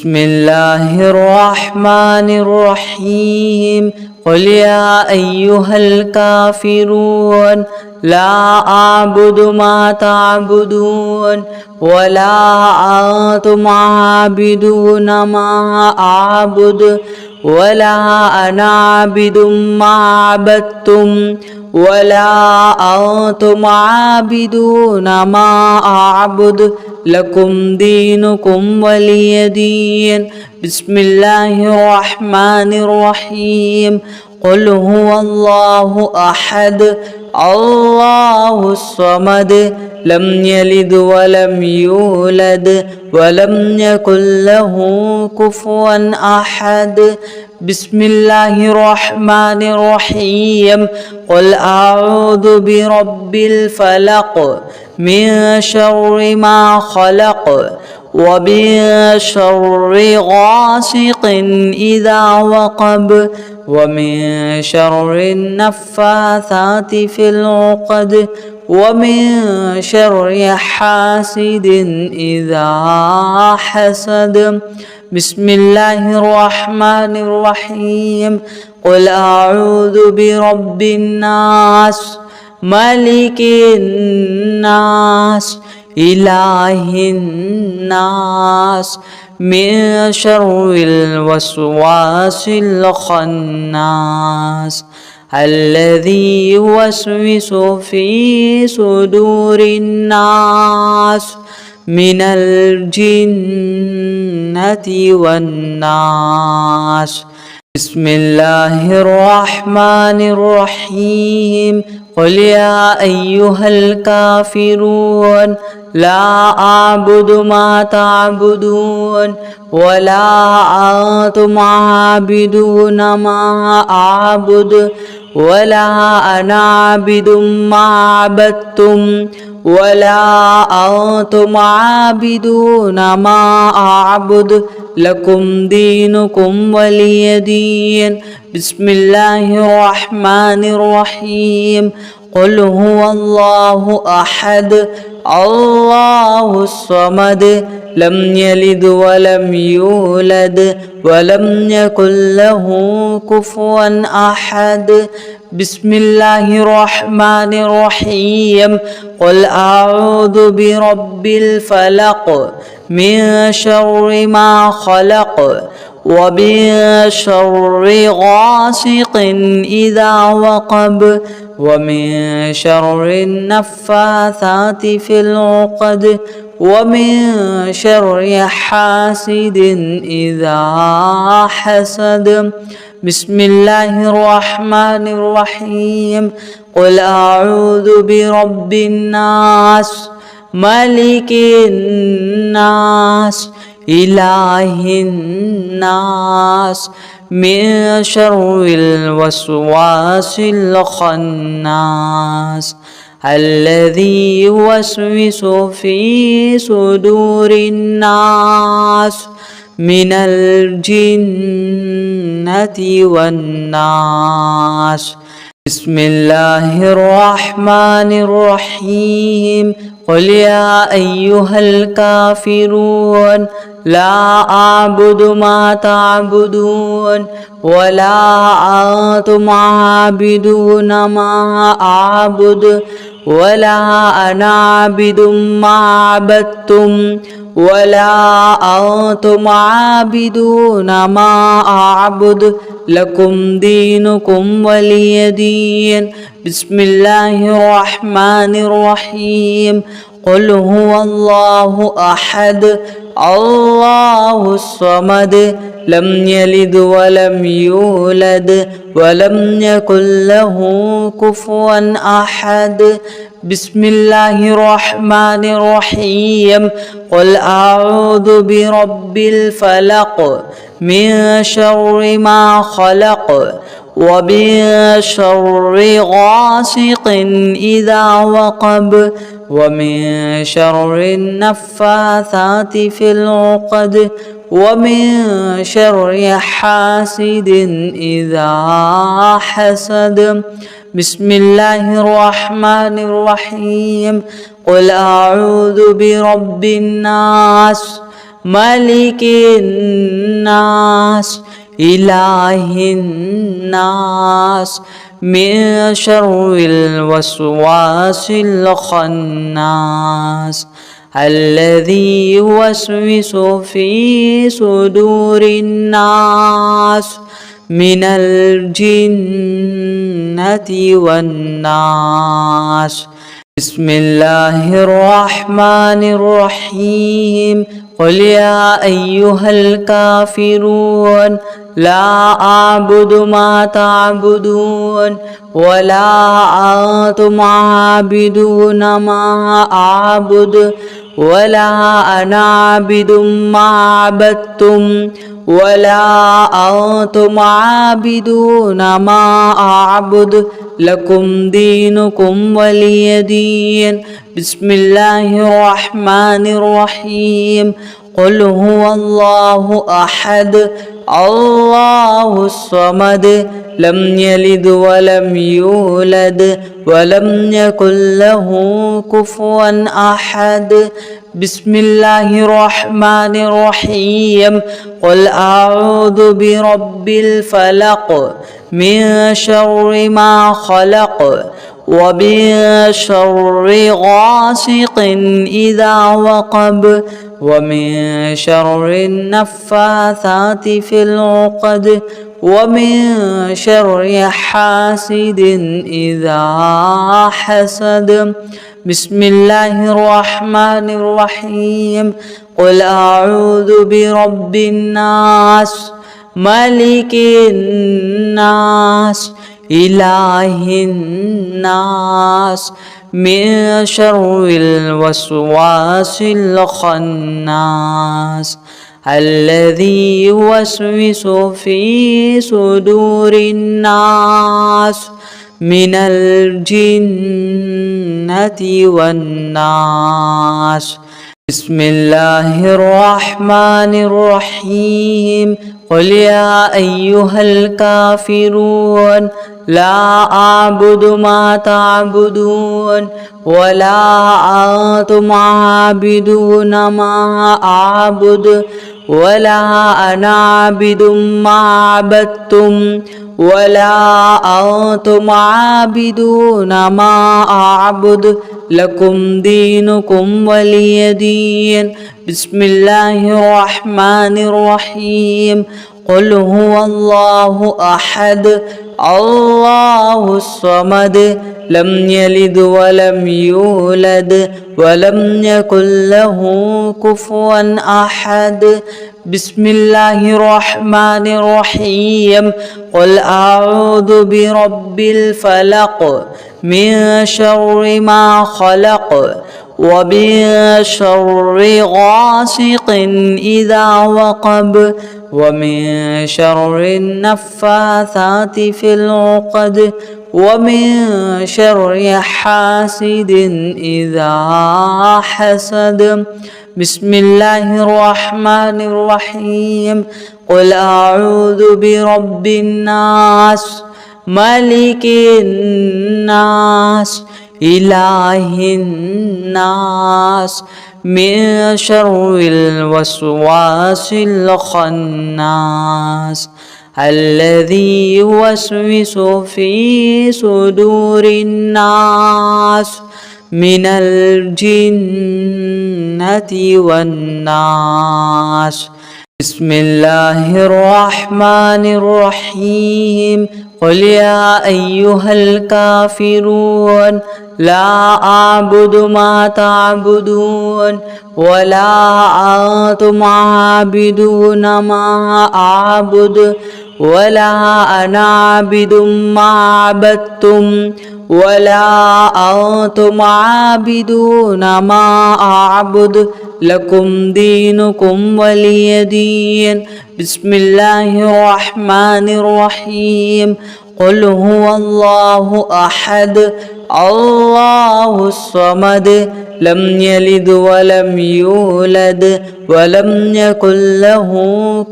بسم الله الرحمن الرحيم قل يا أيها الكافرون لا أعبد ما تعبدون ولا أنتم عابدون ما أعبد ولا أنا عابد ما عبدتم ولا أنتم عابدون ما أعبد لكم دينكم ولي دين. بسم الله الرحمن الرحيم قل هو الله أحد الله الصمد لم يلد ولم يولد ولم يكن له كفوا أحد. بسم الله الرحمن الرحيم قل أعوذ برب الفلق من شر ما خلق ومن شر غاسق إذا وقب ومن شر النفاثات في العقد ومن شر حاسد إذا حسد. بسم الله الرحمن الرحيم قل أعوذ برب الناس ملك الناس إله الناس من شر الوسواس الخناس الذي يوسوس في صدور الناس من الجنة والناس. بسم الله الرحمن الرحيم قل يا أيها الكافرون لا أعبد ما تعبدون ولا أنتم عابدون ما أعبد ولا أنا عابد ما عبدتم ولا أنتم عابدون ما أعبد لكم دينكم ولي دين. بسم الله الرحمن الرحيم قل هو الله أحد الله الصمد لم يلد ولم يولد ولم يكن له كفوا أحد. بسم الله الرحمن الرحيم قل أعوذ برب الفلق من شر ما خلق ومن شر غاسق إذا وقب ومن شر النفاثات في العقد ومن شر حاسد إذا حسد. بسم الله الرحمن الرحيم قل أعوذ برب الناس ملك الناس إله الناس من شر الوسواس الخناس الذي يوسوس في صدور الناس من الجنة والناس. بسم الله الرحمن الرحيم قل يا أيها الكافرون لا أعبد ما تعبدون ولا أنتم عابدون ما أعبد ولا أنا عابد ما عبدتم ولا أنتم عابدون ما أعبد لكم دينكم ولي دين. بسم الله الرحمن الرحيم قل هو الله أحد الله الصمد لم يلد ولم يولد ولم يكن له كفوا أحد. بسم الله الرحمن الرحيم قل أعوذ برب الفلق من شر ما خلق ومن شر غاسق إذا وقب ومن شر النفاثات في العقد ومن شر حاسد إذا حسد. بسم الله الرحمن الرحيم قل أعوذ برب الناس ملك الناس إله الناس من شر الوسواس الخناس الذي يوسوس في صدور الناس من الجنة والناس. بسم الله الرحمن الرحيم. قل يا أيها الكافرون لا أعبد ما تعبدون ولا أنتم عابدون ما أعبد ولا أنا عابد ما عبدتم ولا أنتم عابدون ما أعبد لكم دينكم ولي دين. بسم الله الرحمن الرحيم. قل هو الله أحد الله الصمد لم يلد ولم يولد ولم يكن له كفوا أحد. بسم الله الرحمن الرحيم. قل أعوذ برب الفلق من شر ما خلق ومن شر غاسق إذا وقب ومن شر النفاثات في العقد ومن شر حاسد إذا حسد. بسم الله الرحمن الرحيم. قل أعوذ برب الناس ملك الناس إله الناس من شر الوسواس الخناس الذي يوسوس في صدور الناس من الجنة والناس. بسم الله الرحمن الرحيم. قل يا أيها الكافرون لا أعبد ما تعبدون ولا أنتم عابدون ما أعبد ولا أنا عابد ما عبدتم ولا أنتم عابدون ما أعبد لكم دينكم ولي دين. بسم الله الرحمن الرحيم. قل هو الله أحد الله الصمد لم يلد ولم يولد ولم يكن له كفوا أحد. بسم الله الرحمن الرحيم. قل أعوذ برب الفلق من شر ما خلق ومن شر غاسق إذا وقب ومن شر النفاثات في العقد ومن شر حاسد إذا حسد. بسم الله الرحمن الرحيم. قل أعوذ برب الناس ملك الناس إله الناس من شر الوسواس الخناس الذي يوسوس في صدور الناس من الجنة والناس. بسم الله الرحمن الرحيم. قل يا أيها الكافرون لا أعبد ما تعبدون ولا أنتم عابدون ما أعبد ولا أنا عابد ما عبدتم ولا أنتم عابدون ما أعبد لكم دينكم ولي دين. بسم الله الرحمن الرحيم. قل هو الله أحد الله الصمد لم يلد ولم يولد ولم يكن له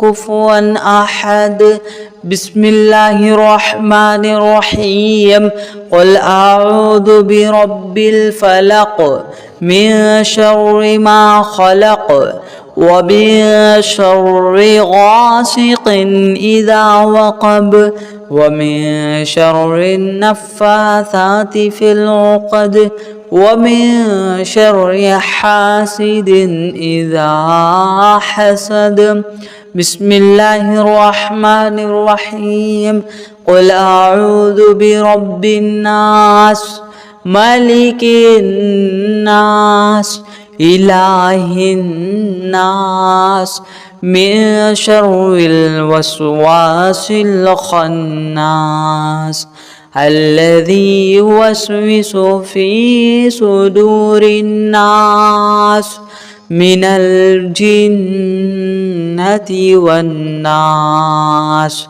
كفوا أحد. بسم الله الرحمن الرحيم. قل أعوذ برب الفلق من شر ما خلق ومن شر غاسق إذا وقب ومن شر النفاثات في العقد ومن شر حاسد إذا حسد. بسم الله الرحمن الرحيم. قل أعوذ برب الناس ملك الناس إله الناس من شر الوسواس الخناس الذي يوسوس في صدور الناس من الجنة والناس.